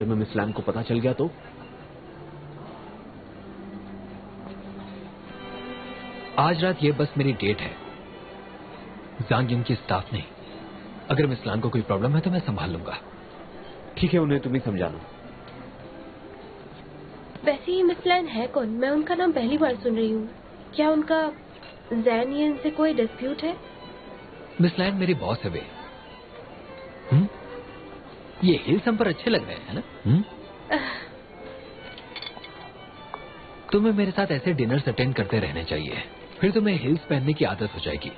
में miss Lang को पता चल गया तो? आज रात ये बस मेरी डेट है, ज़ांग युन की स्टाफ नहीं। अगर मिस लैंग को कोई प्रॉब्लम है तो मैं संभाल लूंगा। ठीक है, उन्हें तुम्हें समझाना। वैसे ही मिस लैंग है कौन? मैं उनका नाम पहली बार सुन रही हूँ। क्या उनका ज़ैन यिन से कोई डिस्प्यूट है? मिस लैंग मेरी बॉस है वे। ये हिल्स हम पर अच्छे लग रहे हैं ना? तुम्हें मेरे साथ ऐसे डिनर्स अटेंड करते रहने चाहिए, फिर तुम्हें हिल्स पहनने की आदत हो जाएगी।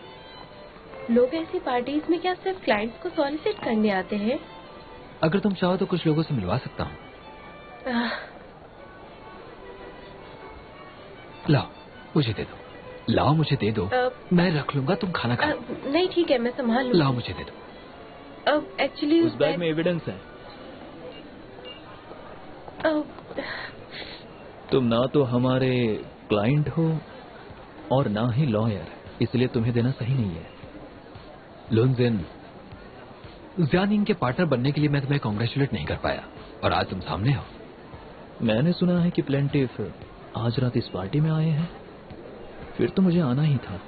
लोग ऐसी पार्टीज में क्या सिर्फ क्लाइंट्स को सॉलिसिट करने आते हैं? अगर तुम चाहो तो कुछ लोगों से मिलवा सकता हूँ। लाओ मुझे दे दो, लाओ मुझे दे दो। मैं रख लूंगा, तुम खाना खाओ। नहीं ठीक है, मैं संभाल लूंगा। लाओ मुझे दे दो। एक्चुअली उस बैग में एविडेंस है। तुम ना तो हमारे क्लाइंट हो और ना ही लॉयर, इसलिए तुम्हें देना सही नहीं है। लुनजिन, ज़ान यिन के पार्टनर बनने के लिए मैं तुम्हें कांग्रेचुलेट नहीं कर पाया, और आज तुम सामने हो। मैंने सुना है कि प्लेंटिफ आज रात इस पार्टी में आए हैं। फिर तो मुझे आना ही था,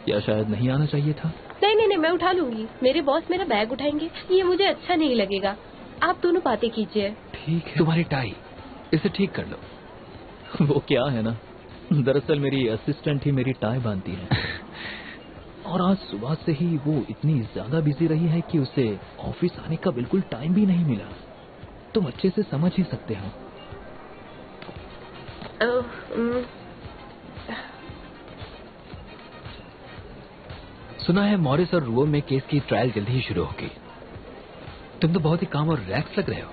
या शायद नहीं आना चाहिए था। नहीं, मैं उठा लूंगी। मेरे बॉस मेरा बैग उठाएंगे, ये मुझे अच्छा नहीं लगेगा। आप दोनों बातें कीजिए। ठीक है। तुम्हारी टाई, इसे ठीक कर लो। वो क्या है ना, दरअसल मेरी असिस्टेंट ही मेरी टाई बांधती है। और आज सुबह से ही वो इतनी ज्यादा बिजी रही है कि उसे ऑफिस आने का बिल्कुल टाइम भी नहीं मिला। तुम अच्छे से समझ ही सकते हो। सुना है मॉरिस और रुओ में केस की ट्रायल जल्दी ही शुरू होगी। तुम तो बहुत ही काम और रिलैक्स लग रहे हो,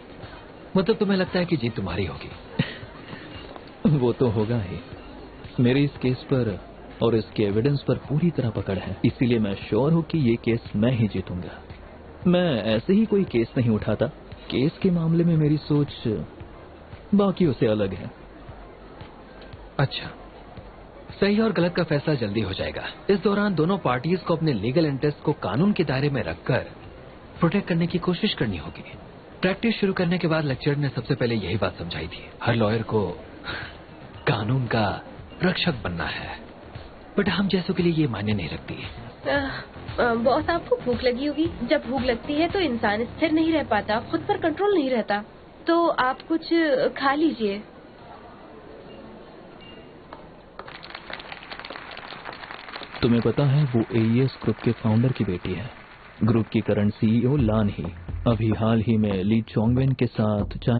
मतलब तुम्हें लगता है कि जीत तुम्हारी होगी। वो तो होगा ही। मेरे इस केस पर और इसके एविडेंस पर पूरी तरह पकड़ है, इसीलिए मैं श्योर हूं कि ये केस मैं ही जीतूंगा। मैं ऐसे ही कोई केस नहीं उठाता। केस के मामले में मेरी सोच बाकियों से अलग है। अच्छा, सही और गलत का फैसला जल्दी हो जाएगा। इस दौरान दोनों पार्टीज को अपने लीगल इंटरेस्ट को कानून के दायरे में रखकर प्रोटेक्ट करने की कोशिश करनी होगी। प्रैक्टिस शुरू करने के बाद लेक्चर ने सबसे पहले यही बात समझाई थी, हर लॉयर को कानून का रक्षक बनना है, बट हम जैसों के लिए ये मायने नहीं रखती। बॉस, आपको भूख लगी होगी। जब भूख लगती है तो इंसान स्थिर नहीं रह पाता, खुद पर कंट्रोल नहीं रहता। तो आप कुछ खा लीजिए। तुम्हें पता है वो एईएस ग्रुप के फाउंडर की बेटी है। ग्रुप की करंट सीईओ लान ही अभी हाल ही में ली चोंगवेन के साथ